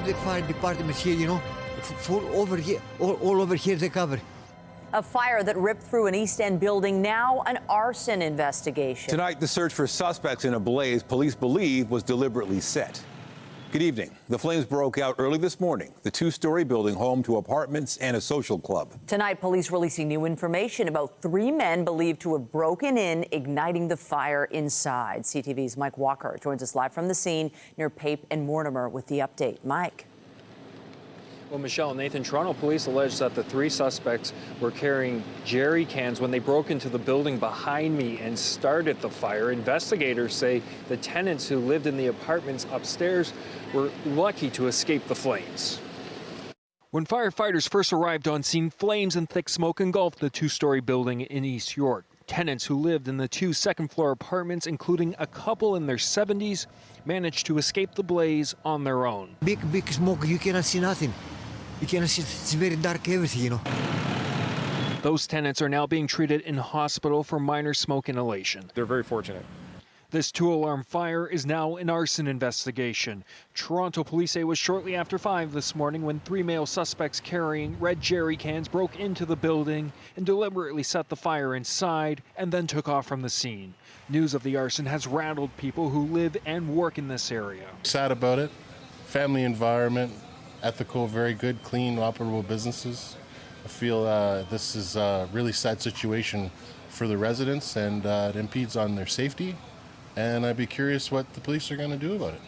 the fire departments here, you know, full over here, all over here they cover. A fire that ripped through an East End building, now an arson investigation. Tonight, the search for suspects in a blaze police believe was deliberately set. Good evening. The flames broke out early this morning, the two-story building home to apartments and a social club. Tonight, police releasing new information about 3 men believed to have broken in, igniting the fire inside. CTV's Mike Walker joins us live from the scene near Pape and Mortimer with the update. Mike. Well, Michelle, Nathan, Toronto police allege that the 3 suspects were carrying jerry cans when they broke into the building behind me and started the fire. Investigators say the tenants who lived in the apartments upstairs were lucky to escape the flames. When firefighters first arrived on scene, flames and thick smoke engulfed the 2-story building in East York. Tenants who lived in the 2 second-floor apartments, including a couple in their 70s, managed to escape the blaze on their own. Big smoke, you cannot see nothing. You cannot see, it's very dark, everything, you know. Those tenants are now being treated in hospital for minor smoke inhalation. They're very fortunate. This 2-alarm fire is now an arson investigation. Toronto police say it was shortly after 5 this morning when 3 male suspects carrying red jerry cans broke into the building and deliberately set the fire inside and then took off from the scene. News of the arson has rattled people who live and work in this area. Sad about it. Family environment, ethical, very good, clean, operable businesses. I feel this is a really sad situation for the residents, and it impedes on their safety. And I'd be curious what the police are going to do about it.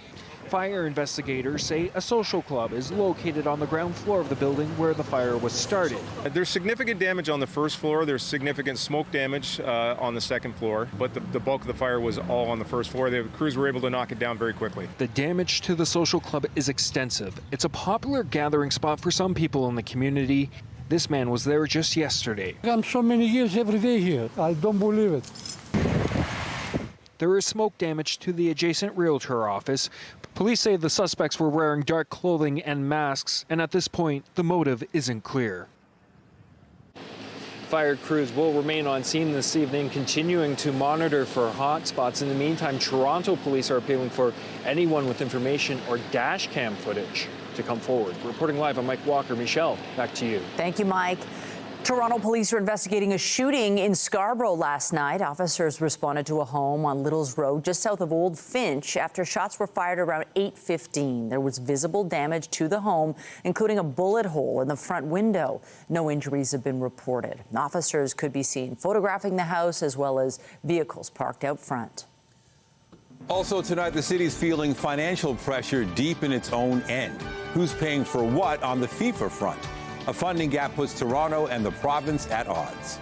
Fire investigators say a social club is located on the ground floor of the building where the fire was started. There's significant damage on the first floor. There's significant smoke damage on the second floor, but the bulk of the fire was all on the first floor. The crews were able to knock it down very quickly. The damage to the social club is extensive. It's a popular gathering spot for some people in the community. This man was there just yesterday. I'm so many years every day here. I don't believe it. There is smoke damage to the adjacent realtor office. Police say the suspects were wearing dark clothing and masks, and at this point, the motive isn't clear. Fire crews will remain on scene this evening, continuing to monitor for hot spots. In the meantime, Toronto police are appealing for anyone with information or dash cam footage to come forward. Reporting live, I'm Mike Walker. Michelle, back to you. Thank you, Mike. Toronto police are investigating a shooting in Scarborough last night. Officers responded to a home on Littles Road just south of Old Finch after shots were fired around 8:15. There was visible damage to the home, including a bullet hole in the front window. No injuries have been reported. Officers could be seen photographing the house as well as vehicles parked out front. Also tonight, the city's feeling financial pressure deep in its own end. Who's paying for what on the FIFA front? A funding gap puts Toronto and the province at odds.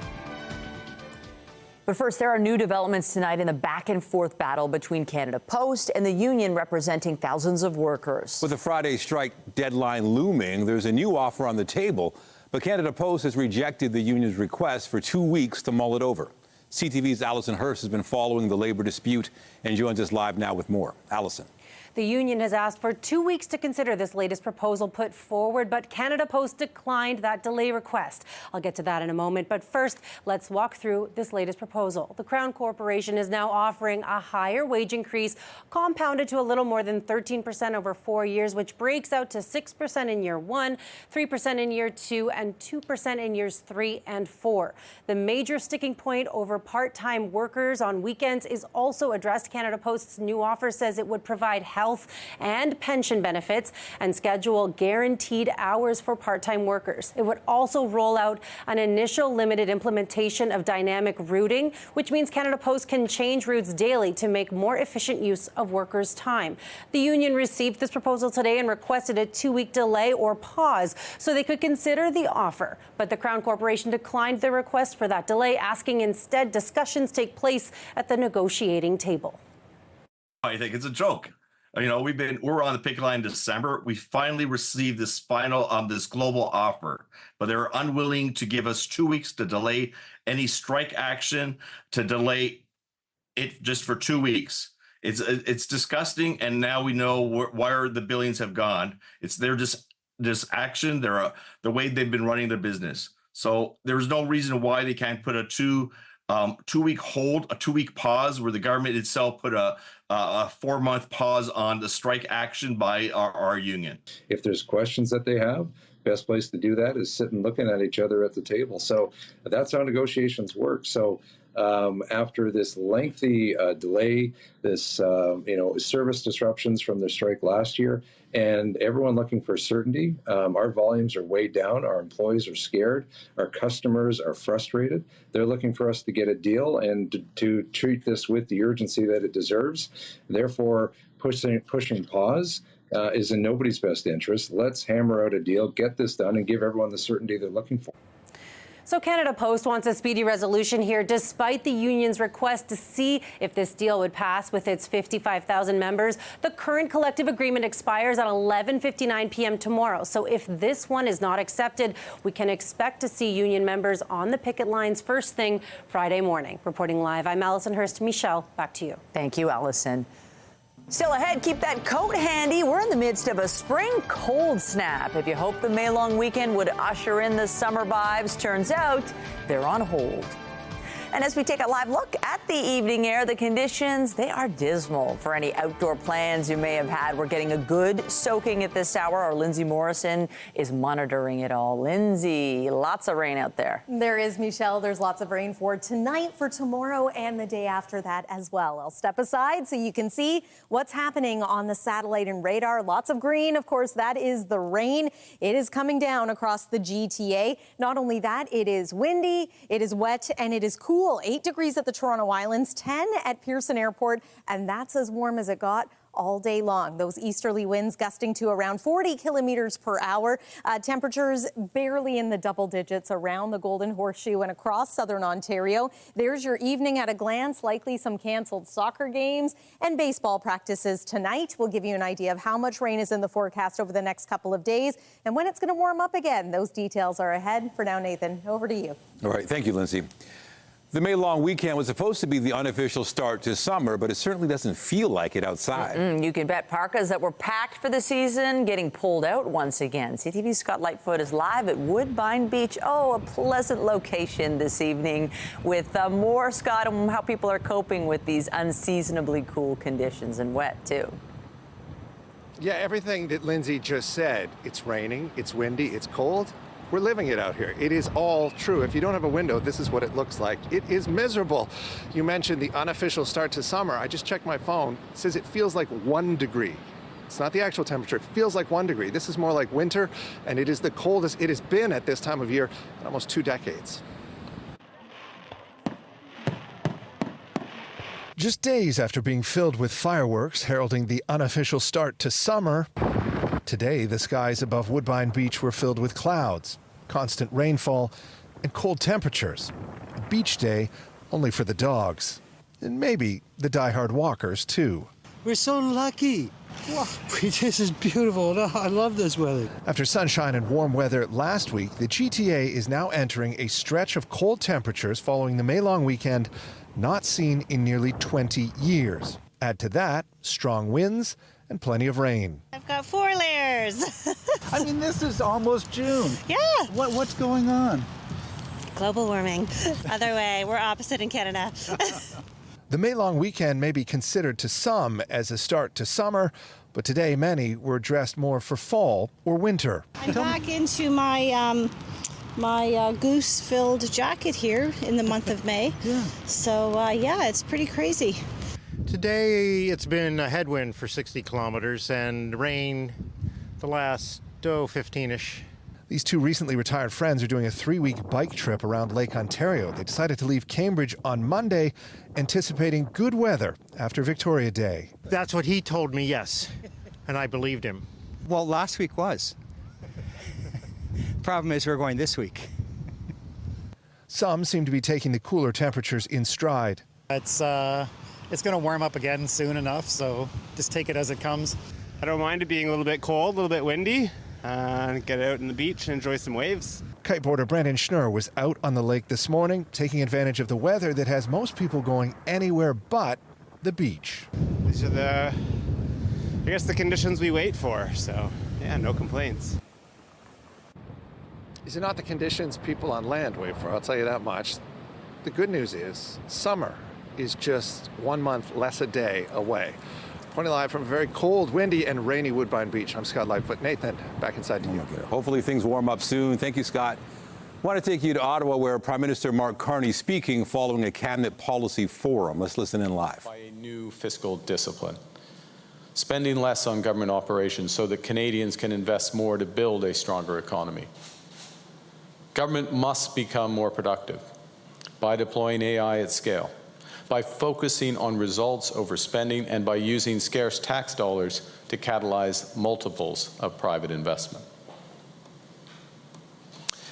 But first, there are new developments tonight in the back-and-forth battle between Canada Post and the union representing thousands of workers. With the Friday strike deadline looming, there's a new offer on the table, but Canada Post has rejected the union's request for 2 weeks to mull it over. CTV's Allison Hurst has been following the labor dispute and joins us live now with more. Allison. The union has asked for 2 weeks to consider this latest proposal put forward, but Canada Post declined that delay request. I'll get to that in a moment, but first, let's walk through this latest proposal. The Crown Corporation is now offering a higher wage increase, compounded to a little more than 13% over 4 years, which breaks out to 6% in year 1, 3% in year 2, and 2% in years 3 and 4. The major sticking point over part-time workers on weekends is also addressed. Canada Post's new offer says it would provide health and pension benefits and schedule guaranteed hours for part-time workers. It would also roll out an initial limited implementation of dynamic routing, which means Canada Post can change routes daily to make more efficient use of workers' time. The union received this proposal today and requested a 2-week delay or pause so they could consider the offer. But the Crown Corporation declined the request for that delay, asking instead discussions take place at the negotiating table. I think it's a joke. You know, we're on the picket line in December. We finally received this this global offer, but they're unwilling to give us 2 weeks to delay any strike action, to delay it just for 2 weeks. It's disgusting, and now we know where the billions have gone. They're just action. They're the way they've been running their business. So there's no reason why they can't put a 2 2-week hold, a 2-week pause, where the government itself put a 4-month pause on the strike action by our union. If there's questions that they have, best place to do that is sitting looking at each other at the table. So that's how negotiations work. So after this lengthy delay, this service disruptions from the strike last year, and everyone looking for certainty, our volumes are way down. Our employees are scared. Our customers are frustrated. They're looking for us to get a deal and to treat this with the urgency that it deserves. Therefore, pushing pause is in nobody's best interest. Let's hammer out a deal, get this done, and give everyone the certainty they're looking for. So Canada Post wants a speedy resolution here, despite the union's request to see if this deal would pass with its 55,000 members. The current collective agreement expires at 11:59 p.m. tomorrow. So if this one is not accepted, we can expect to see union members on the picket lines first thing Friday morning. Reporting live, I'm Allison Hurst. Michelle, back to you. Thank you, Allison. Still ahead, keep that coat handy. We're in the midst of a spring cold snap. If you hope the May-long weekend would usher in the summer vibes, turns out they're on hold. And as we take a live look at the evening air, the conditions, they are dismal for any outdoor plans you may have had. We're getting a good soaking at this hour. Our Lindsay Morrison is monitoring it all. Lindsay, lots of rain out there. There is, Michelle. There's lots of rain for tonight, for tomorrow, and the day after that as well. I'll step aside so you can see what's happening on the satellite and radar. Lots of green, of course, that is the rain. It is coming down across the GTA. Not only that, it is windy, it is wet, and it is cool. 8 degrees at the Toronto Islands, 10 at Pearson Airport, and that's as warm as it got all day long. Those easterly winds gusting to around 40 kilometers per hour. Temperatures barely in the double digits around the Golden Horseshoe and across southern Ontario. There's your evening at a glance. Likely some canceled soccer games and baseball practices tonight. We'll give you an idea of how much rain is in the forecast over the next couple of days and when it's going to warm up again. Those details are ahead. For now, Nathan, over to you. All right. Thank you, Lindsay. The May-long weekend was supposed to be the unofficial start to summer, but it certainly doesn't feel like it outside. You can bet parkas that were packed for the season getting pulled out once again. CTV's Scott Lightfoot is live at Woodbine Beach. Oh, a pleasant location this evening with more, Scott, on how people are coping with these unseasonably cool conditions and wet, too. Yeah, everything that Lindsay just said. It's raining, it's windy, it's cold. We're living it out here. It is all true. If you don't have a window, this is what it looks like. It is miserable. You mentioned the unofficial start to summer. I just checked my phone. It says it feels like 1 degree. It's not the actual temperature. It feels like 1 degree. This is more like winter, and it is the coldest it has been at this time of year in almost 2 decades. Just days after being filled with fireworks heralding the unofficial start to summer, today the skies above Woodbine Beach were filled with clouds, constant rainfall, and cold temperatures. A beach day only for the dogs, and maybe the diehard walkers too. We're so lucky. Wow, this is beautiful. I love this weather. After sunshine and warm weather last week, the GTA is now entering a stretch of cold temperatures following the May-long weekend not seen in nearly 20 years. Add to that strong winds and plenty of rain. I've got 4 layers. I mean, this is almost June. Yeah. What's going on? Global warming. Other way. We're opposite in Canada. The May-long weekend may be considered to some as a start to summer, but today many were dressed more for fall or winter. I'm back into my my goose-filled jacket here in the month of May. Yeah. So yeah, it's pretty crazy. Today it's been a headwind for 60 kilometers and rain the last 15-ish. These two recently retired friends are doing a 3-week bike trip around Lake Ontario. They decided to leave Cambridge on Monday, anticipating good weather after Victoria Day. That's what he told me, yes, and I believed him. Well, last week was. Problem is we're going this week. Some seem to be taking the cooler temperatures in stride. It's going to warm up again soon enough, so just take it as it comes. I don't mind it being a little bit cold, a little bit windy. Get out on the beach and enjoy some waves. Kiteboarder Brendan Schnurr was out on the lake this morning, taking advantage of the weather that has most people going anywhere but the beach. These are the conditions we wait for, so yeah, no complaints. These are not the conditions people on land wait for, I'll tell you that much. the good news is summer is just 1 month less a day away. Reporting live from a very cold, windy, and rainy Woodbine Beach. I'm Scott Lightfoot. Nathan, back inside to you. Hopefully things warm up soon. Thank you, Scott. I want to take you to Ottawa, where Prime Minister Mark Carney speaking following a cabinet policy forum. Let's listen in live. By a new fiscal discipline, spending less on government operations so that Canadians can invest more to build a stronger economy. Government must become more productive by deploying AI at scale, by focusing on results over spending, and by using scarce tax dollars to catalyze multiples of private investment.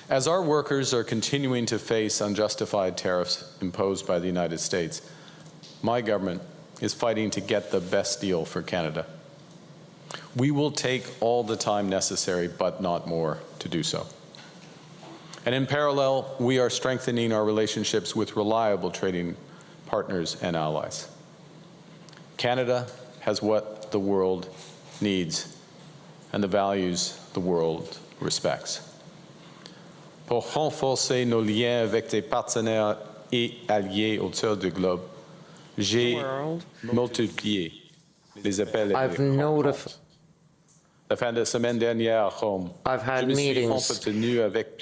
As our workers are continuing to face unjustified tariffs imposed by the United States, my government is fighting to get the best deal for Canada. We will take all the time necessary, but not more, to do so. And in parallel, we are strengthening our relationships with reliable trading partners and allies. Canada has what the world needs and the values the world respects. Pour renforcer nos liens avec des partenaires et alliés autour du globe, j'ai multiplié les appels et les rencontres. I've had meetings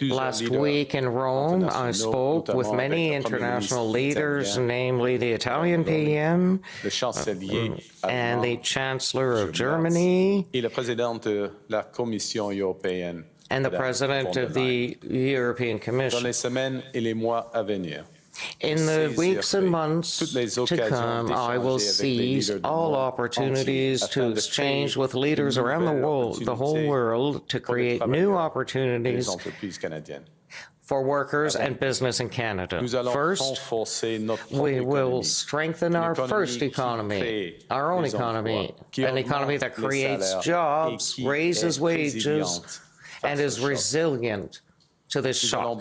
last week in Rome. I spoke with many international leaders, namely the Italian PM and the Chancellor of Germany and the President of the European Commission. In the weeks and months to come, I will seize all opportunities to exchange with leaders around the whole world to create new opportunities for workers and business in Canada. First, we will strengthen our first economy, our own economy, an economy that creates jobs, raises wages, and is resilient to this shock.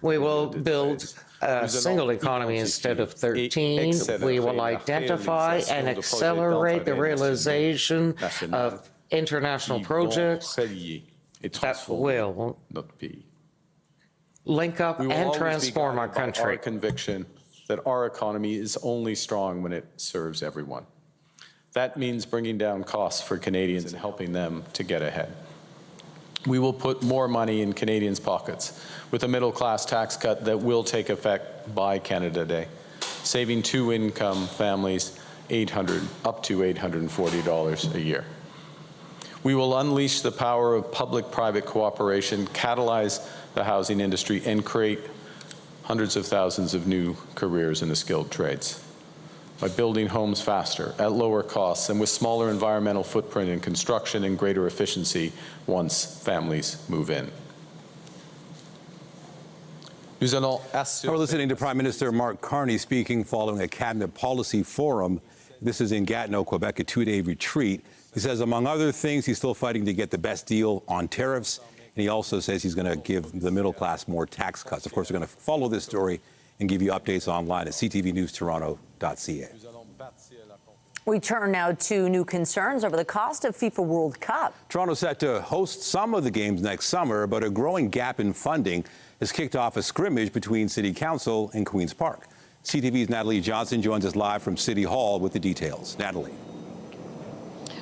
We will build a single economy instead of 13. We will identify and accelerate the realization of international projects that will link up and transform our country. Our conviction that our economy is only strong when it serves everyone. That means bringing down costs for Canadians and helping them to get ahead. We will put more money in Canadians' pockets with a middle-class tax cut that will take effect by Canada Day, saving two-income families up to $840 a year. We will unleash the power of public-private cooperation, catalyze the housing industry, and create hundreds of thousands of new careers in the skilled trades by building homes faster, at lower costs, and with smaller environmental footprint in construction and greater efficiency once families move in. We're listening to Prime Minister Mark Carney speaking following a cabinet policy forum. This is in Gatineau, Quebec, a two-day retreat. He says, among other things, he's still fighting to get the best deal on tariffs. And he also says he's going to give the middle class more tax cuts. Of course, we're going to follow this story and give you updates online at ctvnewstoronto.ca. We turn now to new concerns over the cost of FIFA World Cup. Toronto set to host some of the games next summer, but a growing gap in funding has kicked off a scrimmage between City Council and Queen's Park. CTV's Natalie Johnson joins us live from City Hall with the details. Natalie.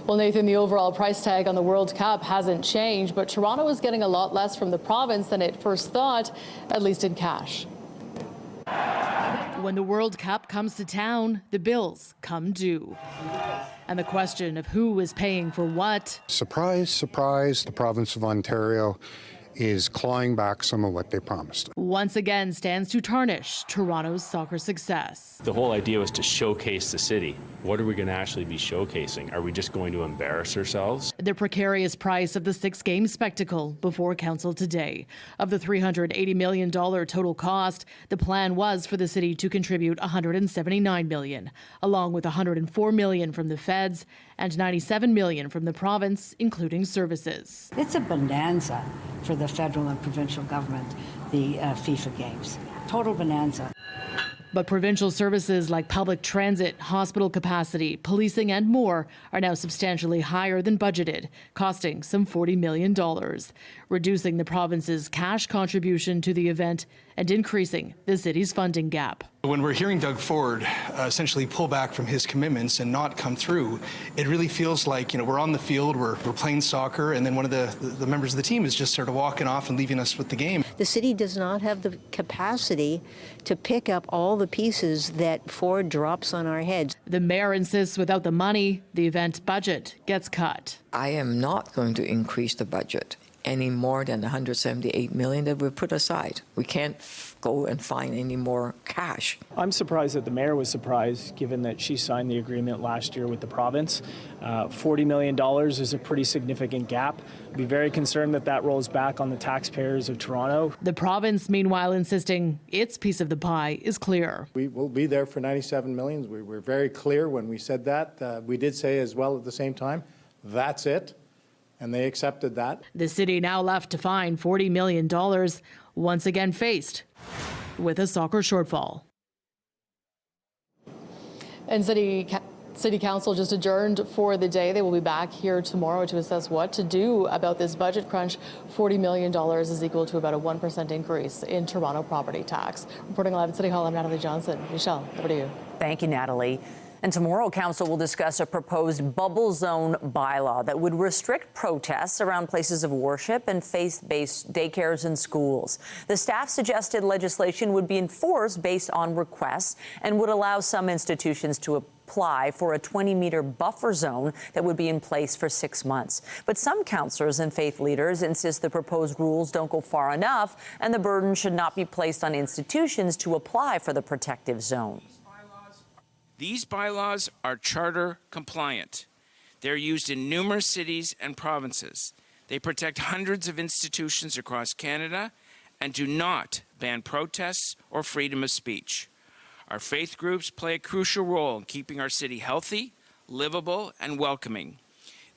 Well, Nathan, the overall price tag on the World Cup hasn't changed, but Toronto is getting a lot less from the province than it first thought, at least in cash. When the World Cup comes to town, the bills come due. And the question of who is paying for what. Surprise, surprise, the province of Ontario is clawing back some of what they promised. Once again stands to tarnish Toronto's soccer success. The whole idea was to showcase the city. What are we going to actually be showcasing? Are we just going to embarrass ourselves? The precarious price of the six-game spectacle before council today. Of the $380 million total cost, the plan was for the city to contribute $179 million, along with $104 million from the feds and $97 million from the province, including services. It's a bonanza for the federal and provincial government, the FIFA Games. Total bonanza. But provincial services like public transit, hospital capacity, policing and more are now substantially higher than budgeted, costing some $40 million, reducing the province's cash contribution to the event and increasing the city's funding gap. When we're hearing Doug Ford essentially pull back from his commitments and not come through, it really feels like, we're on the field, we're playing soccer, and then one of the members of the team is just sort of walking off and leaving us with the game. The city does not have the capacity to pick up all the pieces that Ford drops on our heads. The mayor insists without the money, the event budget gets cut. I am not going to increase the budget any more than the $178 million that we put aside. We can't go and find any more cash. I'm surprised that the mayor was surprised, given that she signed the agreement last year with the province. $40 million is a pretty significant gap. I'd be very concerned that that rolls back on the taxpayers of Toronto. The province, meanwhile, insisting its piece of the pie is clear. We will be there for $97 million. We were very clear when we said that. We did say as well at the same time, that's it. And they accepted that. The city now left to find $40 million, once again faced with a soccer shortfall. And City Council just adjourned for the day. They will be back here tomorrow to assess what to do about this budget crunch. $40 million is equal to about a 1% increase in Toronto property tax. Reporting live at City Hall, I'm Natalie Johnson. Michelle, over to you. Thank you, Natalie. And tomorrow, Council will discuss a proposed bubble zone bylaw that would restrict protests around places of worship and faith-based daycares and schools. The staff suggested legislation would be enforced based on requests and would allow some institutions to apply for a 20-meter buffer zone that would be in place for 6 months. But some councillors and faith leaders insist the proposed rules don't go far enough and the burden should not be placed on institutions to apply for the protective zone. These bylaws are charter compliant. They're used in numerous cities and provinces. They protect hundreds of institutions across Canada and do not ban protests or freedom of speech. Our faith groups play a crucial role in keeping our city healthy, livable, and welcoming.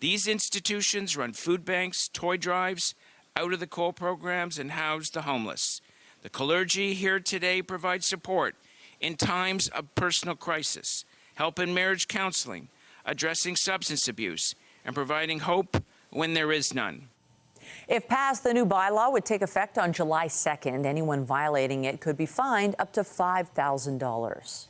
These institutions run food banks, toy drives, out of the coal programs, and house the homeless. The clergy here today provide support in times of personal crisis, help in marriage counseling, addressing substance abuse, and providing hope when there is none. If passed, the new bylaw would take effect on July 2nd. Anyone violating it could be fined up to $5,000.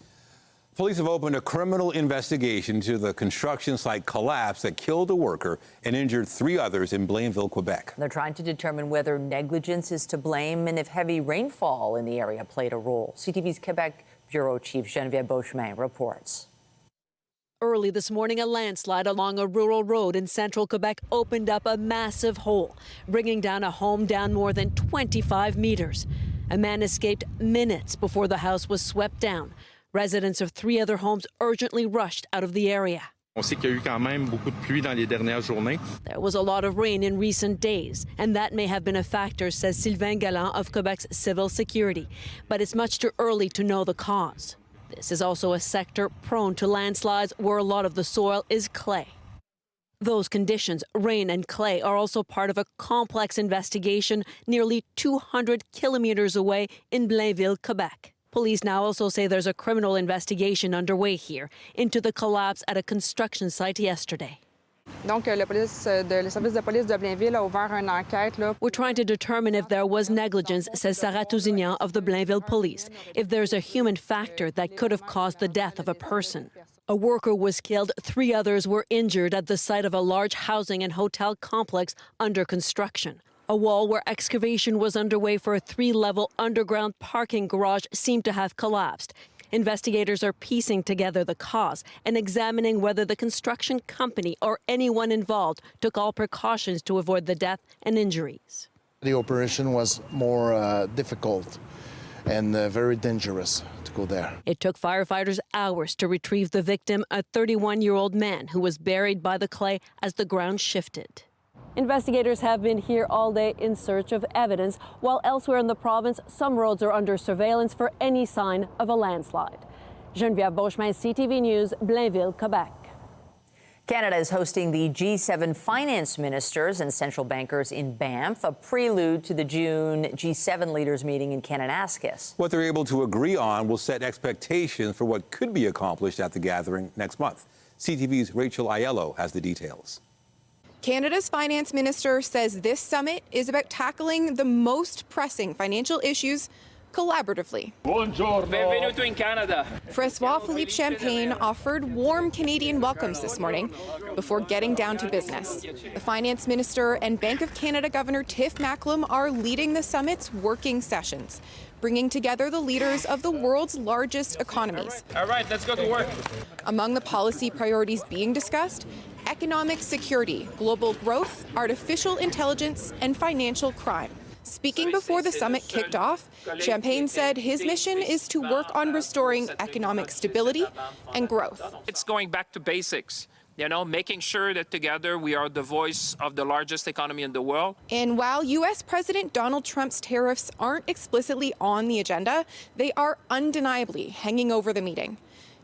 Police have opened a criminal investigation into the construction site collapse that killed a worker and injured 3 others in Blainville, Quebec. They're trying to determine whether negligence is to blame and if heavy rainfall in the area played a role. CTV's Quebec Bureau Chief Geneviève Beauchemin reports. Early this morning, a landslide along a rural road in central Quebec opened up a massive hole, bringing down a home down more than 25 meters. A man escaped minutes before the house was swept down. Residents of 3 other homes urgently rushed out of the area. On sait qu'il y a eu quand même beaucoup de pluie dans les dernières journées. There was a lot of rain in recent days, and that may have been a factor, says Sylvain Galland of Quebec's Civil Security. But it's much too early to know the cause. This is also a sector prone to landslides where a lot of the soil is clay. Those conditions, rain and clay, are also part of a complex investigation nearly 200 kilometers away in Blainville, Quebec. Police now also say there's a criminal investigation underway here into the collapse at a construction site yesterday. Donc, le service de police de Blainville a ouvert une enquête. We're trying to determine if there was negligence, says Sarah Tousignan of the Blainville Police, if there's a human factor that could have caused the death of a person. A worker was killed, 3 others were injured at the site of a large housing and hotel complex under construction. A wall where excavation was underway for a 3-level underground parking garage seemed to have collapsed. Investigators are piecing together the cause and examining whether the construction company or anyone involved took all precautions to avoid the death and injuries. The operation was more difficult and very dangerous to go there. It took firefighters hours to retrieve the victim, a 31-year-old man who was buried by the clay as the ground shifted. Investigators have been here all day in search of evidence, while elsewhere in the province, some roads are under surveillance for any sign of a landslide. Geneviève Beauchemin, CTV News, Blainville, Quebec. Canada is hosting the G7 finance ministers and central bankers in Banff, a prelude to the June G7 leaders meeting in Kananaskis. What they're able to agree on will set expectations for what could be accomplished at the gathering next month. CTV's Rachel Aiello has the details. Canada's finance minister says this summit is about tackling the most pressing financial issues collaboratively. Benvenuto in Canada. Francois-Philippe Champagne offered warm Canadian welcomes this morning before getting down to business. The finance minister and Bank of Canada Governor Tiff Macklem are leading the summit's working sessions, bringing together the leaders of the world's largest economies. All right, let's go to work. Among the policy priorities being discussed, economic security, global growth, artificial intelligence, and financial crime. Speaking before the summit kicked off, Champagne said his mission is to work on restoring economic stability and growth. It's going back to basics, making sure that together we are the voice of the largest economy in the world. And while U.S. President Donald Trump's tariffs aren't explicitly on the agenda, they are undeniably hanging over the meeting.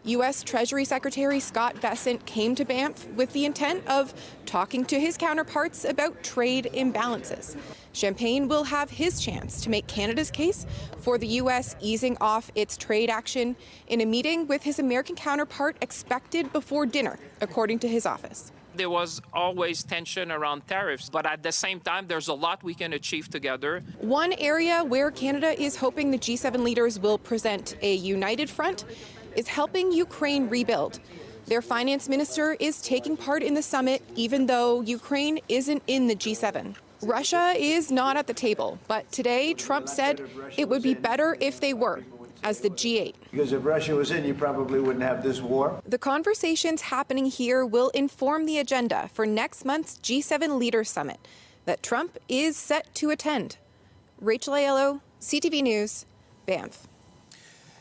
U.S. Treasury Secretary Scott Bessent came to Banff with the intent of talking to his counterparts about trade imbalances. Champagne will have his chance to make Canada's case for the U.S. easing off its trade action in a meeting with his American counterpart expected before dinner, according to his office. There was always tension around tariffs, but at the same time, there's a lot we can achieve together. One area where Canada is hoping the G7 leaders will present a united front is helping Ukraine rebuild. Their finance minister is taking part in the summit, even though Ukraine isn't in the G7. Russia is not at the table, but today Trump said it would be better if they were, as the G8. Because if Russia was in, you probably wouldn't have this war. The conversations happening here will inform the agenda for next month's G7 Leaders Summit that Trump is set to attend. Rachel Aiello, CTV News, Banff.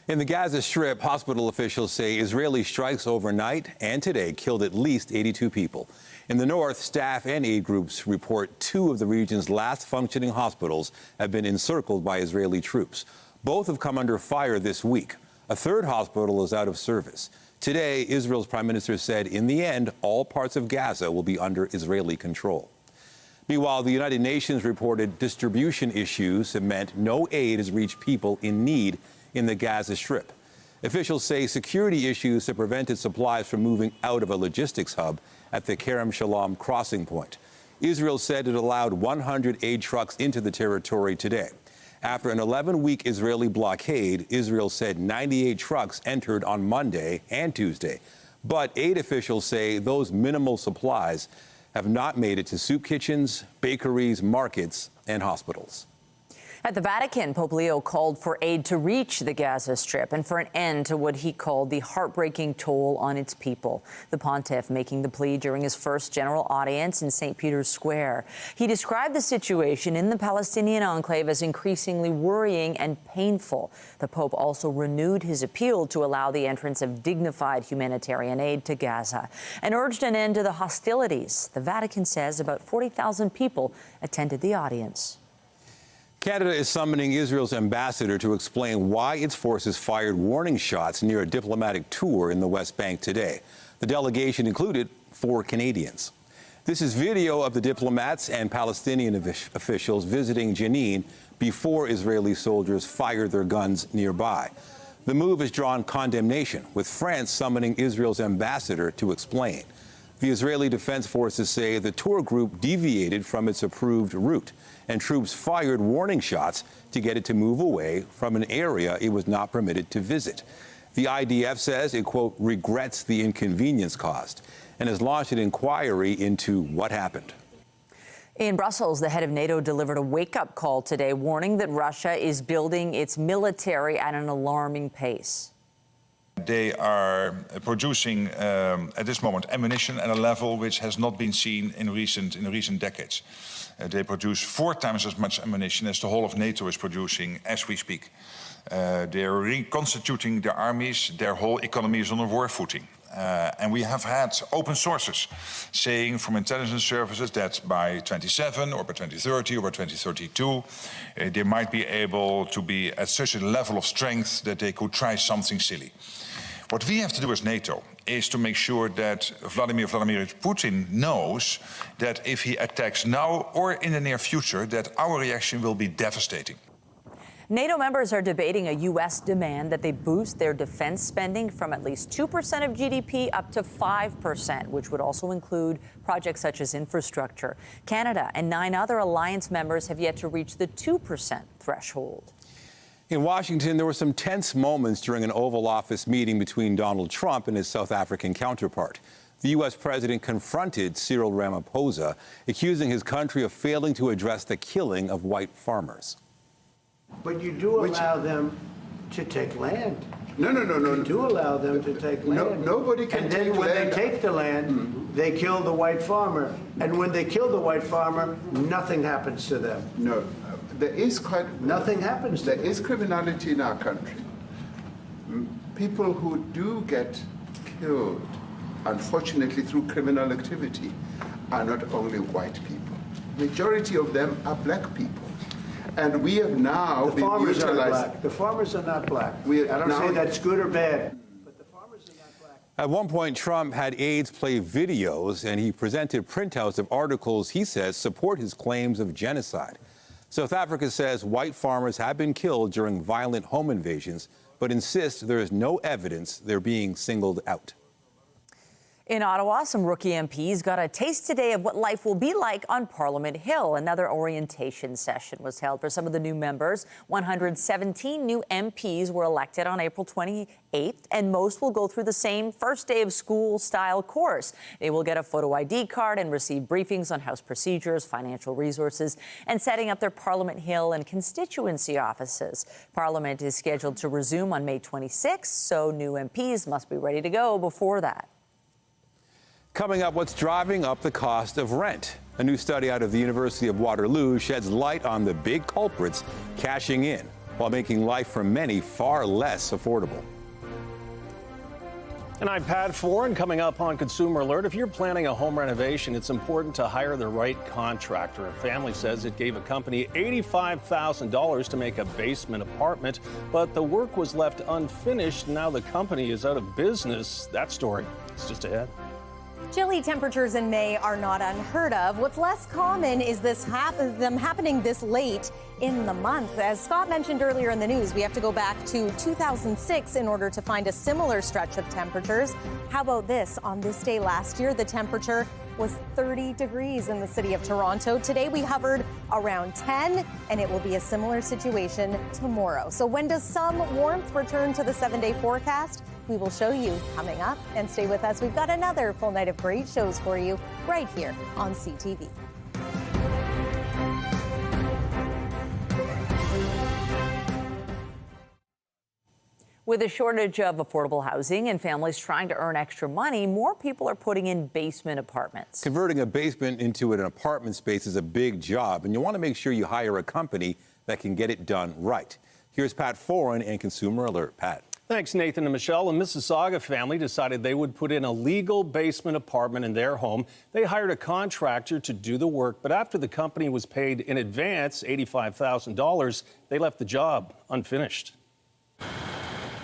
In the Gaza Strip, hospital officials say Israeli strikes overnight and today killed at least 82 people. In the north, staff and aid groups report 2 of the region's last functioning hospitals have been encircled by Israeli troops. Both have come under fire this week. A third hospital is out of service. Today, Israel's prime minister said in the end, all parts of Gaza will be under Israeli control. Meanwhile, the United Nations reported distribution issues that meant no aid has reached people in need in the Gaza Strip. Officials say security issues have prevented supplies from moving out of a logistics hub at the Kerem Shalom crossing point. Israel said it allowed 100 aid trucks into the territory today. After an 11-week Israeli blockade, Israel said 98 trucks entered on Monday and Tuesday. But aid officials say those minimal supplies have not made it to soup kitchens, bakeries, markets, and hospitals. At the Vatican, Pope Leo called for aid to reach the Gaza Strip and for an end to what he called the heartbreaking toll on its people. The pontiff making the plea during his first general audience in St. Peter's Square. He described the situation in the Palestinian enclave as increasingly worrying and painful. The Pope also renewed his appeal to allow the entrance of dignified humanitarian aid to Gaza and urged an end to the hostilities. The Vatican says about 40,000 people attended the audience. Canada is summoning Israel's ambassador to explain why its forces fired warning shots near a diplomatic tour in the West Bank today. The delegation included 4 Canadians. This is video of the diplomats and Palestinian officials visiting Jenin before Israeli soldiers fired their guns nearby. The move has drawn condemnation, with France summoning Israel's ambassador to explain. The Israeli Defense Forces say the tour group deviated from its approved route, and troops fired warning shots to get it to move away from an area it was not permitted to visit. The IDF says it, quote, regrets the inconvenience caused and has launched an inquiry into what happened. In Brussels, the head of NATO delivered a wake-up call today, warning that Russia is building its military at an alarming pace. They are producing, at this moment, ammunition at a level which has not been seen in recent decades. They produce 4 times as much ammunition as the whole of NATO is producing as we speak. They are reconstituting their armies. Their whole economy is on a war footing. And we have had open sources saying from intelligence services that by 2027 or by 2030 or by 2032, they might be able to be at such a level of strength that they could try something silly. What we have to do as NATO is to make sure that Vladimir Putin knows that if he attacks now or in the near future, that our reaction will be devastating. NATO members are debating a U.S. demand that they boost their defense spending from at least 2% of GDP up to 5%, which would also include projects such as infrastructure. Canada and 9 other alliance members have yet to reach the 2% threshold. In Washington, there were some tense moments during an Oval Office meeting between Donald Trump and his South African counterpart. The U.S. president confronted Cyril Ramaphosa, accusing his country of failing to address the killing of white farmers. But you do allow them to take land. No. You do allow them to take land. Nobody can take land. And then when they take the land, they kill the white farmer. And when they kill the white farmer, nothing happens to them. No. There is nothing happens to them. There is criminality in our country. People who do get killed, unfortunately, through criminal activity, are not only white people. Majority of them are black people. And we have now the farmers are black. The farmers are not black. I don't say that's good or bad, but the farmers are not black. At one point, Trump had aides play videos, and he presented printouts of articles he says support his claims of genocide. South Africa says white farmers have been killed during violent home invasions, but insists there is no evidence they're being singled out. In Ottawa, some rookie MPs got a taste today of what life will be like on Parliament Hill. Another orientation session was held for some of the new members. 117 new MPs were elected on April 28th, and most will go through the same first day of school-style course. They will get a photo ID card and receive briefings on House procedures, financial resources, and setting up their Parliament Hill and constituency offices. Parliament is scheduled to resume on May 26th, so new MPs must be ready to go before that. Coming up, what's driving up the cost of rent? A new study out of the University of Waterloo sheds light on the big culprits cashing in while making life for many far less affordable. And I'm Pat Foran. Coming up on Consumer Alert, if you're planning a home renovation, it's important to hire the right contractor. A family says it gave a company $85,000 to make a basement apartment, but the work was left unfinished. Now the company is out of business. That story is just ahead. Chilly temperatures in May are not unheard of. What's less common is them happening this late in the month. As Scott mentioned earlier in the news, we have to go back to 2006 in order to find a similar stretch of temperatures. How about this? On this day last year, the temperature was 30 degrees in the city of Toronto. Today we hovered around 10, and it will be a similar situation tomorrow. So when does some warmth return to the 7-day forecast? We will show you coming up, and stay with us. We've got another full night of great shows for you right here on CTV. With a shortage of affordable housing and families trying to earn extra money, more people are putting in basement apartments. Converting a basement into an apartment space is a big job, and you want to make sure you hire a company that can get it done right. Here's Pat Foran and Consumer Alert. Pat. Thanks, Nathan and Michelle. A Mississauga family decided they would put in a legal basement apartment in their home. They hired a contractor to do the work, but after the company was paid in advance $85,000, they left the job unfinished.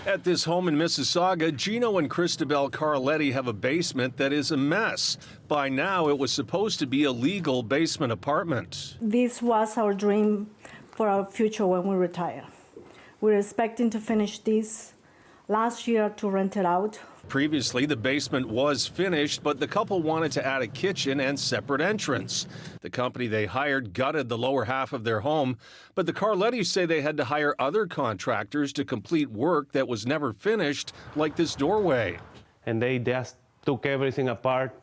At this home in Mississauga, Gino and Christabel Carletti have a basement that is a mess. By now, it was supposed to be a legal basement apartment. This was our dream for our future when we retire. We're expecting to finish this last year to rent it out. Previously, the basement was finished, but the couple wanted to add a kitchen and separate entrance. The company they hired gutted the lower half of their home, but the Carlettis say they had to hire other contractors to complete work that was never finished, like this doorway. And they just took everything apart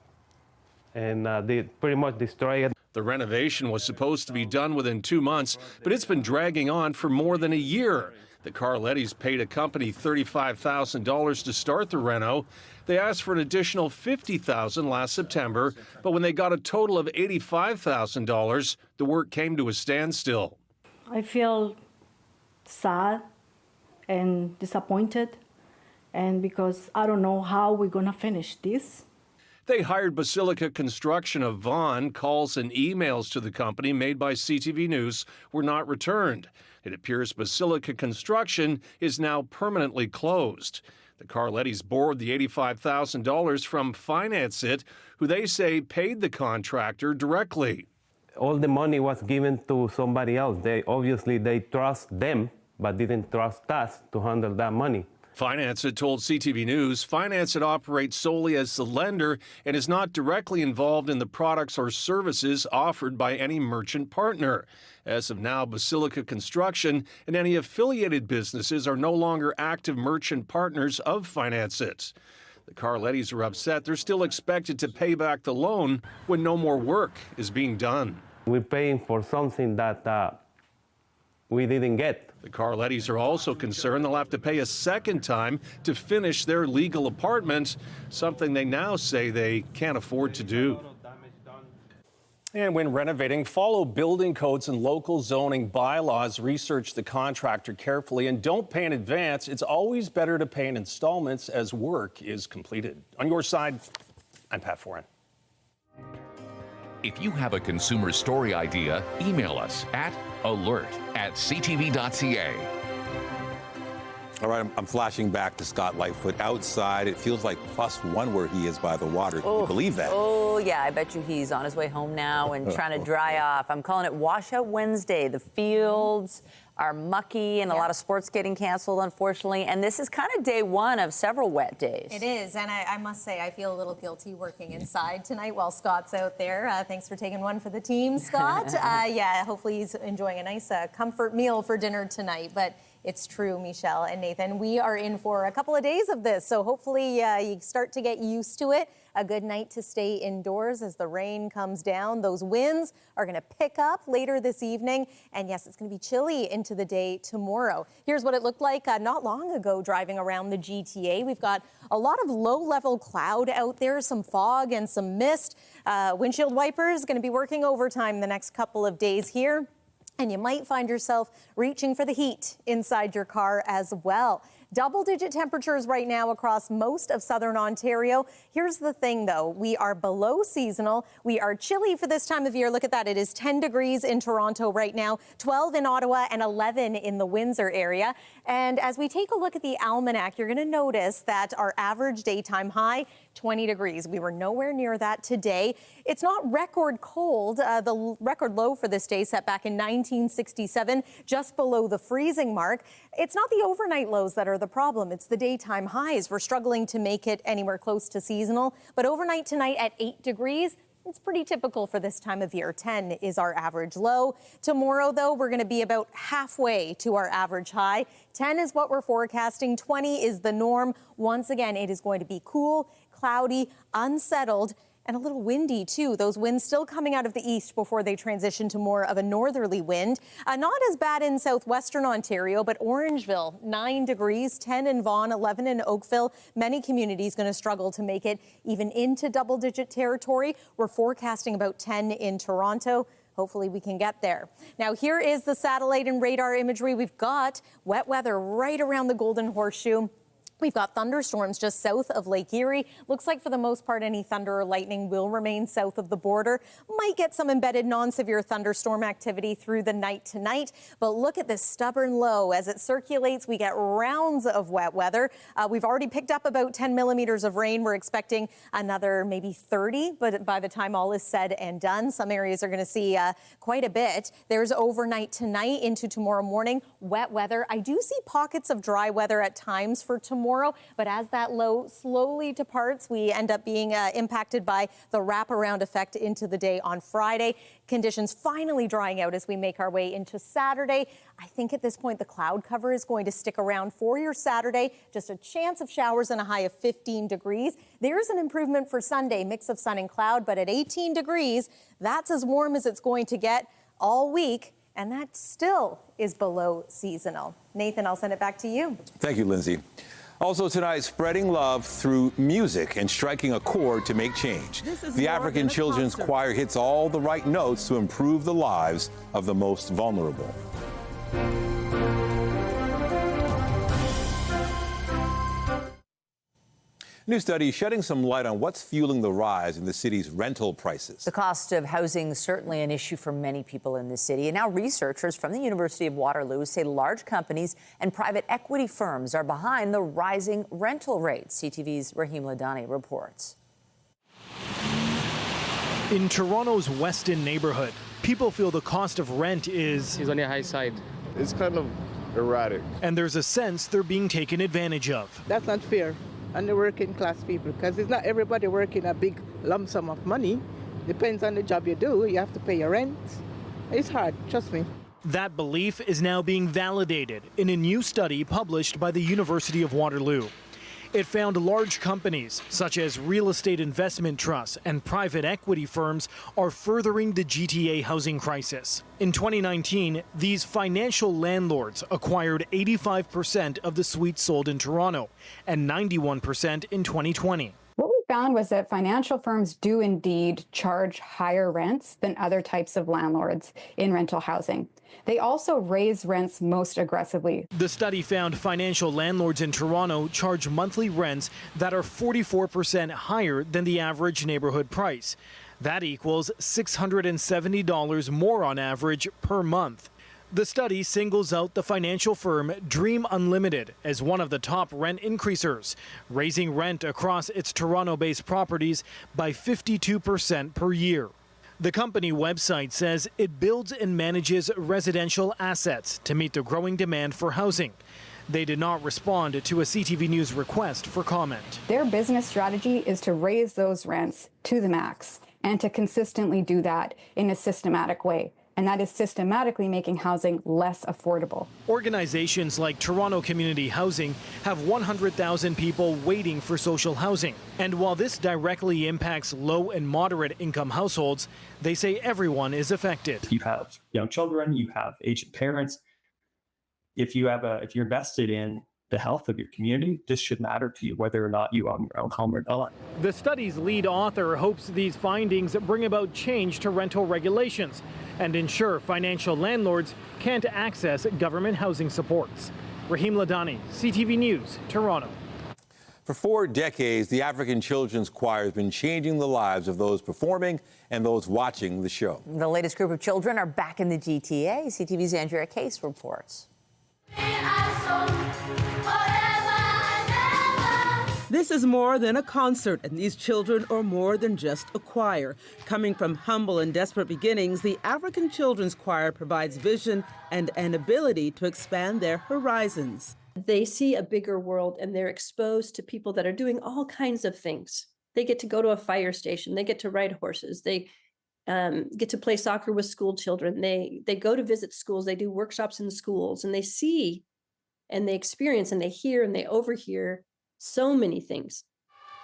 and they pretty much destroyed it. The renovation was supposed to be done within 2 months, but it's been dragging on for more than a year. The Carlettis paid a company $35,000 to start the reno. They asked for an additional $50,000 last September, but when they got a total of $85,000, the work came to a standstill. I feel sad and disappointed, and because I don't know how we're going to finish this. They hired Basilica Construction of Vaughan. Calls and emails to the company made by CTV News were not returned. It appears Basilica Construction is now permanently closed. The Carlettis borrowed the $85,000 from Finance It, who they say paid the contractor directly. All the money was given to somebody else. They trust them, but didn't trust us to handle that money. Finance It told CTV News Finance It operates solely as the lender and is not directly involved in the products or services offered by any merchant partner. As of now, Basilica Construction and any affiliated businesses are no longer active merchant partners of Finance It. The Carlettis are upset they're still expected to pay back the loan when no more work is being done. We're paying for something that we didn't get. The Carlettis are also concerned they'll have to pay a second time to finish their legal apartment, something they now say they can't afford to do. And when renovating, follow building codes and local zoning bylaws. Research the contractor carefully and don't pay in advance. It's always better to pay in installments as work is completed. On your side, I'm Pat Foran. If you have a consumer story idea, email us at alert@ctv.ca. All right, I'm flashing back to Scott Lightfoot outside. It feels like +1 where he is by the water. Can you believe that? Oh, yeah. I bet you he's on his way home now and trying to dry off. I'm calling it Washout Wednesday. The fields are mucky and a lot of sports getting canceled, unfortunately. And this is kind of day one of several wet days. It is. And I must say, I feel a little guilty working inside tonight while Scott's out there. Thanks for taking one for the team, Scott. Yeah, hopefully he's enjoying a nice comfort meal for dinner tonight. But it's true, Michelle and Nathan. We are in for a couple of days of this, so hopefully you start to get used to it. A good night to stay indoors as the rain comes down. Those winds are going to pick up later this evening. And yes, it's going to be chilly into the day tomorrow. Here's what it looked like not long ago driving around the GTA. We've got a lot of low-level cloud out there, some fog and some mist. Windshield wipers going to be working overtime the next couple of days here. And you might find yourself reaching for the heat inside your car as well. Double-digit temperatures right now across most of southern Ontario. Here's the thing, though. We are below seasonal. We are chilly for this time of year. Look at that. It is 10 degrees in Toronto right now, 12 in Ottawa, and 11 in the Windsor area. And as we take a look at the almanac, you're going to notice that our average daytime high, 20 degrees. We were nowhere near that today. It's not record cold. The record low for this day set back in 1967, just below the freezing mark. It's not the overnight lows that are the problem. It's the daytime highs. We're struggling to make it anywhere close to seasonal. But overnight tonight at 8 degrees, it's pretty typical for this time of year. 10 is our average low. Tomorrow, though, we're going to be about halfway to our average high. 10 is what we're forecasting. 20 is the norm. Once again, it is going to be cool, cloudy, unsettled, and a little windy, too. Those winds still coming out of the east before they transition to more of a northerly wind. Not as bad in southwestern Ontario, but Orangeville, 9 degrees, 10 in Vaughan, 11 in Oakville. Many communities going to struggle to make it even into double-digit territory. We're forecasting about 10 in Toronto. Hopefully we can get there. Now, here is the satellite and radar imagery. We've got wet weather right around the Golden Horseshoe. We've got thunderstorms just south of Lake Erie. Looks like for the most part, any thunder or lightning will remain south of the border. Might get some embedded non-severe thunderstorm activity through the night tonight. But look at this stubborn low. As it circulates, we get rounds of wet weather. We've already picked up about 10 millimeters of rain. We're expecting another maybe 30, but by the time all is said and done, some areas are going to see quite a bit. There's overnight tonight into tomorrow morning, wet weather. I do see pockets of dry weather at times for tomorrow. But as that low slowly departs, we end up being impacted by the wraparound effect into the day on Friday. Conditions finally drying out as we make our way into Saturday. I think at this point the cloud cover is going to stick around for your Saturday. Just a chance of showers and a high of 15 degrees. There's an improvement for Sunday, mix of sun and cloud, but at 18 degrees, that's as warm as it's going to get all week. And that still is below seasonal. Nathan, I'll send it back to you. Thank you, Lindsay. Also tonight, spreading love through music and striking a chord to make change. The African Children's Choir hits all the right notes to improve the lives of the most vulnerable. New study shedding some light on what's fueling the rise in the city's rental prices. The cost of housing is certainly an issue for many people in the city. And now researchers from the University of Waterloo say large companies and private equity firms are behind the rising rental rates. CTV's Rahim Ladani reports. In Toronto's Weston neighborhood, people feel the cost of rent is on the high side. It's kind of erratic. And there's a sense they're being taken advantage of. That's not fair on the working class people, because it's not everybody working a big lump sum of money. Depends on the job you do. You have to pay your rent. It's hard, trust me. That belief is now being validated in a new study published by the University of Waterloo. It found large companies, such as real estate investment trusts and private equity firms, are furthering the GTA housing crisis. In 2019, these financial landlords acquired 85% of the suites sold in Toronto and 91% in 2020. What we found was that financial firms do indeed charge higher rents than other types of landlords in rental housing. They also raise rents most aggressively. The study found financial landlords in Toronto charge monthly rents that are 44% higher than the average neighborhood price. That equals $670 more on average per month. The study singles out the financial firm Dream Unlimited as one of the top rent increasers, raising rent across its Toronto-based properties by 52% per year. The company website says it builds and manages residential assets to meet the growing demand for housing. They did not respond to a CTV News request for comment. Their business strategy is to raise those rents to the max and to consistently do that in a systematic way. And that is systematically making housing less affordable. Organizations like Toronto Community Housing have 100,000 people waiting for social housing. And while this directly impacts low and moderate income households, they say everyone is affected. You have young children, you have aging parents. If you're invested in the health of your community, this should matter to you, whether or not you own your own home or not. The study's lead author hopes these findings bring about change to rental regulations and ensure financial landlords can't access government housing supports. Rahim Ladani, CTV News, Toronto. For 4 decades, the African Children's Choir has been changing the lives of those performing and those watching the show. The latest group of children are back in the GTA. CTV's Andrea Case reports. This is more than a concert, and these children are more than just a choir. Coming from humble and desperate beginnings, the African Children's Choir provides vision and an ability to expand their horizons. They see a bigger world, and they're exposed to people that are doing all kinds of things. They get to go to a fire station. They get to ride horses. They get to play soccer with school children. They go to visit schools. They do workshops in schools, and they see and they experience and they hear and they overhear so many things.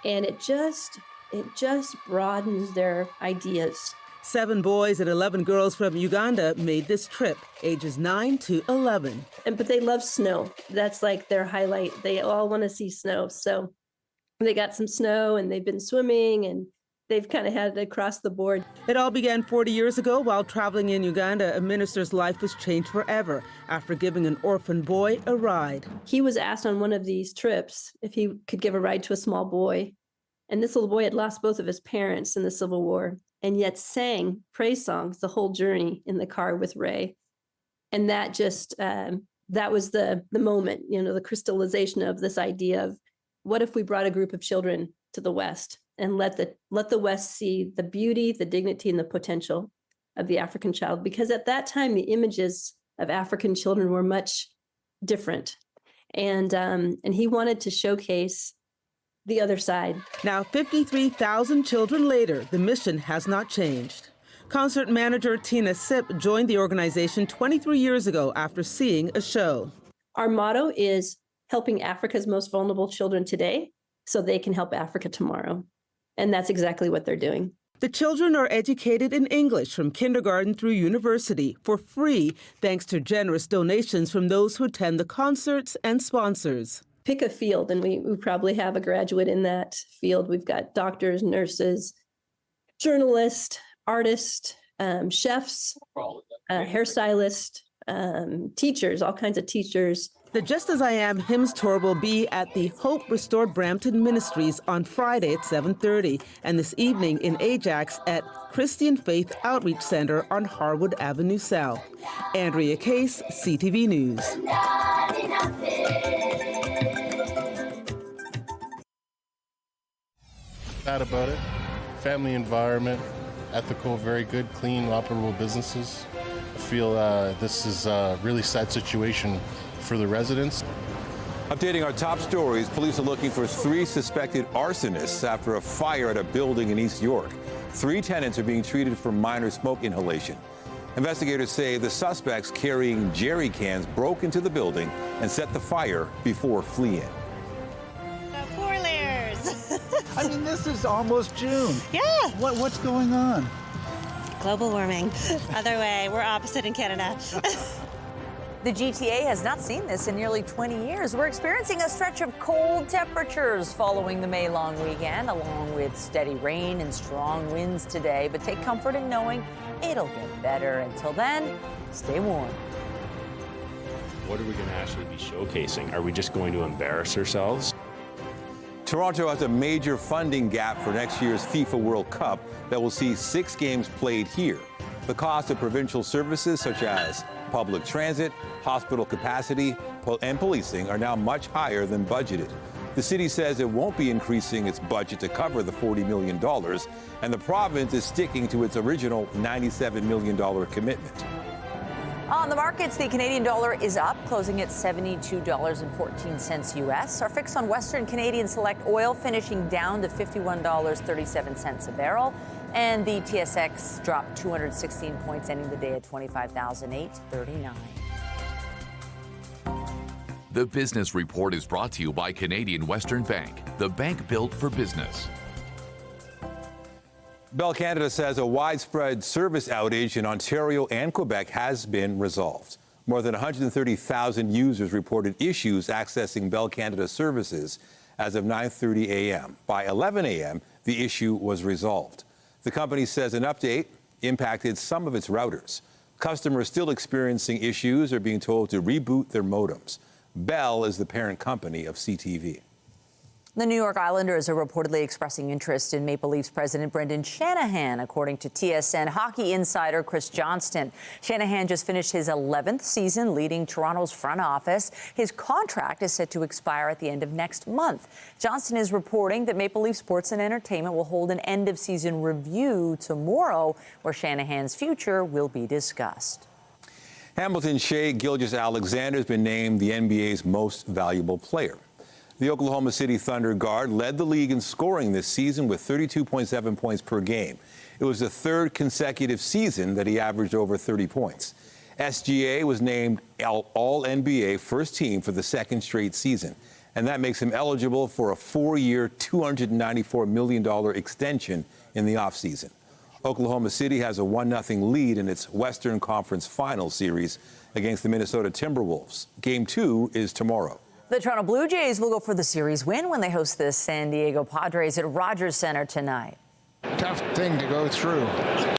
And it just broadens their ideas. 7 boys and 11 girls from Uganda made this trip, ages 9 to 11. But they love snow. That's like their highlight. They all want to see snow. So they got some snow and they've been swimming and they've kind of had it across the board. It all began 40 years ago while traveling in Uganda. A minister's life was changed forever after giving an orphan boy a ride. He was asked on one of these trips if he could give a ride to a small boy. And this little boy had lost both of his parents in the Civil War and yet sang praise songs the whole journey in the car with Ray. And that just, that was the moment, the crystallization of this idea of what if we brought a group of children to the West and let the West see the beauty, the dignity, and the potential of the African child. Because at that time, the images of African children were much different. And he wanted to showcase the other side. Now, 53,000 children later, the mission has not changed. Concert manager Tina Sip joined the organization 23 years ago after seeing a show. Our motto is helping Africa's most vulnerable children today so they can help Africa tomorrow. And that's exactly what they're doing. The children are educated in English from kindergarten through university for free, thanks to generous donations from those who attend the concerts and sponsors. Pick a field, and we probably have a graduate in that field. We've got doctors, nurses, journalists, artists, chefs, hairstylists, teachers, all kinds of teachers. The Just As I Am hymns tour will be at the Hope Restored Brampton Ministries on Friday at 7:30, and this evening in Ajax at Christian Faith Outreach Center on Harwood Avenue South. Andrea Case, CTV News. Bad about it. Family environment, ethical, very good, clean, operable businesses. I feel this is a really sad situation for the residents. Updating our top stories, police are looking for 3 suspected arsonists after a fire at a building in East York. 3 tenants are being treated for minor smoke inhalation. Investigators say the suspects carrying jerry cans broke into the building and set the fire before fleeing. 4 layers. I mean, this is almost June. Yeah. What's going on? Global warming. Other way. We're opposite in Canada. The GTA has not seen this in nearly 20 years. We're experiencing a stretch of cold temperatures following the May long weekend, along with steady rain and strong winds today. But take comfort in knowing it'll get better. Until then, stay warm. What are we going to actually be showcasing? Are we just going to embarrass ourselves? Toronto has a major funding gap for next year's FIFA World Cup that will see 6 games played here. The cost of provincial services such as public transit, hospital capacity, and policing are now much higher than budgeted. The city says it won't be increasing its budget to cover the $40 million, and the province is sticking to its original $97 million commitment. On the markets, the Canadian dollar is up, closing at $72.14 U.S. Our fix on Western Canadian Select oil finishing down to $51.37 a barrel. And the TSX dropped 216 points, ending the day at 25,839. The Business Report is brought to you by Canadian Western Bank, the bank built for business. Bell Canada says a widespread service outage in Ontario and Quebec has been resolved. More than 130,000 users reported issues accessing Bell Canada services as of 9:30 a.m. By 11 a.m., the issue was resolved. The company says an update impacted some of its routers. Customers still experiencing issues are being told to reboot their modems. Bell is the parent company of CTV. The New York Islanders are reportedly expressing interest in Maple Leafs president Brendan Shanahan, according to TSN hockey insider Chris Johnston. Shanahan just finished his 11th season leading Toronto's front office. His contract is set to expire at the end of next month. Johnston is reporting that Maple Leaf Sports and Entertainment will hold an end-of-season review tomorrow, where Shanahan's future will be discussed. Hamilton Shea Gilgeous-Alexander has been named the NBA's most valuable player. The Oklahoma City Thunder guard led the league in scoring this season with 32.7 points per game. It was the 3rd consecutive season that he averaged over 30 points. SGA was named All-NBA first team for the 2nd straight season, and that makes him eligible for a 4-year, $294 million extension in the offseason. Oklahoma City has a 1-0 lead in its Western Conference Final Series against the Minnesota Timberwolves. Game 2 is tomorrow. The Toronto Blue Jays will go for the series win when they host the San Diego Padres at Rogers Center tonight. Tough thing to go through. Line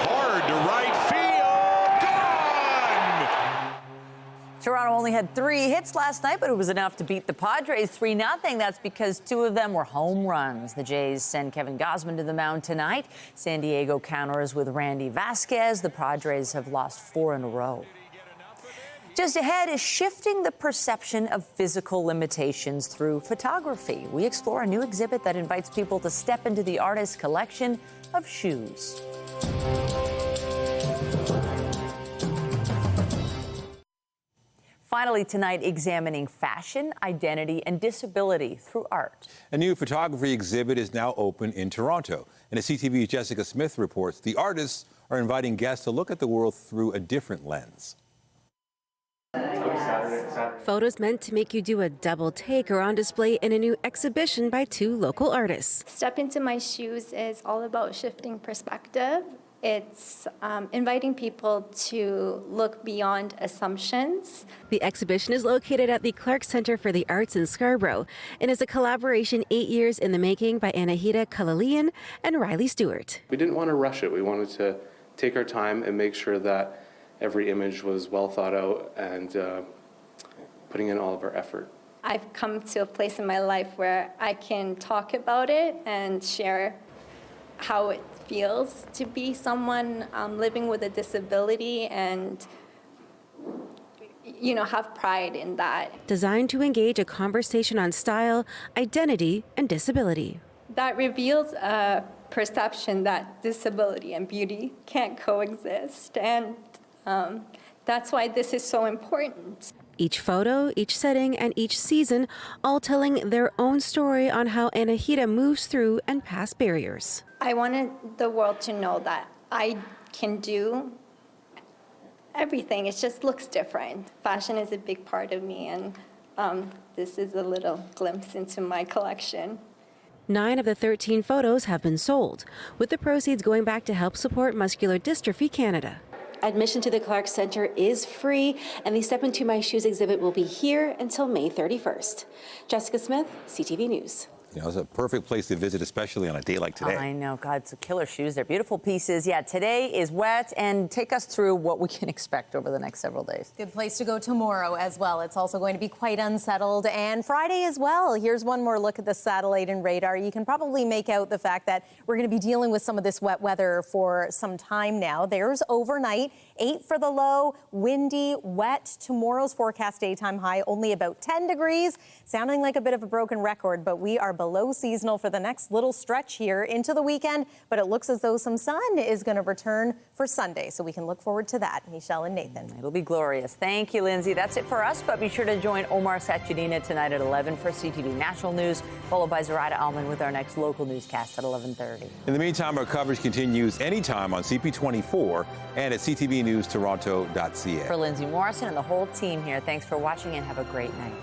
hard to right field. Gone! Toronto only had 3 hits last night, but it was enough to beat the Padres 3-0. That's because 2 of them were home runs. The Jays send Kevin Gausman to the mound tonight. San Diego counters with Randy Vasquez. The Padres have lost 4 in a row. Just ahead is shifting the perception of physical limitations through photography. We explore a new exhibit that invites people to step into the artist's collection of shoes. Finally tonight, examining fashion, identity, and disability through art. A new photography exhibit is now open in Toronto. And as CTV's Jessica Smith reports, the artists are inviting guests to look at the world through a different lens. Photos meant to make you do a double take are on display in a new exhibition by 2 local artists. Step Into My Shoes is all about shifting perspective. It's inviting people to look beyond assumptions. The exhibition is located at the Clark Centre for the Arts in Scarborough and is a collaboration 8 years in the making by Anahita Kalalian and Riley Stewart. We didn't want to rush it. We wanted to take our time and make sure that every image was well thought out and putting in all of our effort. I've come to a place in my life where I can talk about it and share how it feels to be someone living with a disability and, have pride in that. Designed to engage a conversation on style, identity, and disability. That reveals a perception that disability and beauty can't coexist, and that's why this is so important. Each photo, each setting, and each season all telling their own story on how Anahita moves through and past barriers. I wanted the world to know that I can do everything. It just looks different. Fashion is a big part of me, and this is a little glimpse into my collection. 9 of the 13 photos have been sold, with the proceeds going back to help support Muscular Dystrophy Canada. Admission to the Clark Centre is free, and the Step Into My Shoes exhibit will be here until May 31st. Jessica Smith, CTV News. It's a perfect place to visit, especially on a day like today. I know, God, it's killer shoes. They're beautiful pieces. Yeah, today is wet, and take us through what we can expect over the next several days. Good place to go tomorrow as well. It's also going to be quite unsettled, and Friday as well. Here's one more look at the satellite and radar. You can probably make out the fact that we're going to be dealing with some of this wet weather for some time now. There's overnight, 8 for the low, windy, wet. Tomorrow's forecast daytime high only about 10 degrees, sounding like a bit of a broken record, but we are below seasonal for the next little stretch here into the weekend, but it looks as though some sun is going to return for Sunday, so we can look forward to that. Michelle and Nathan. It'll be glorious. Thank you, Lindsay. That's it for us, but be sure to join Omar Sachedina tonight at 11 for CTV National News, followed by Zoraida Alman with our next local newscast at 11:30. In the meantime, our coverage continues anytime on CP24 and at ctvnewstoronto.ca. For Lindsay Morrison and the whole team here, thanks for watching and have a great night.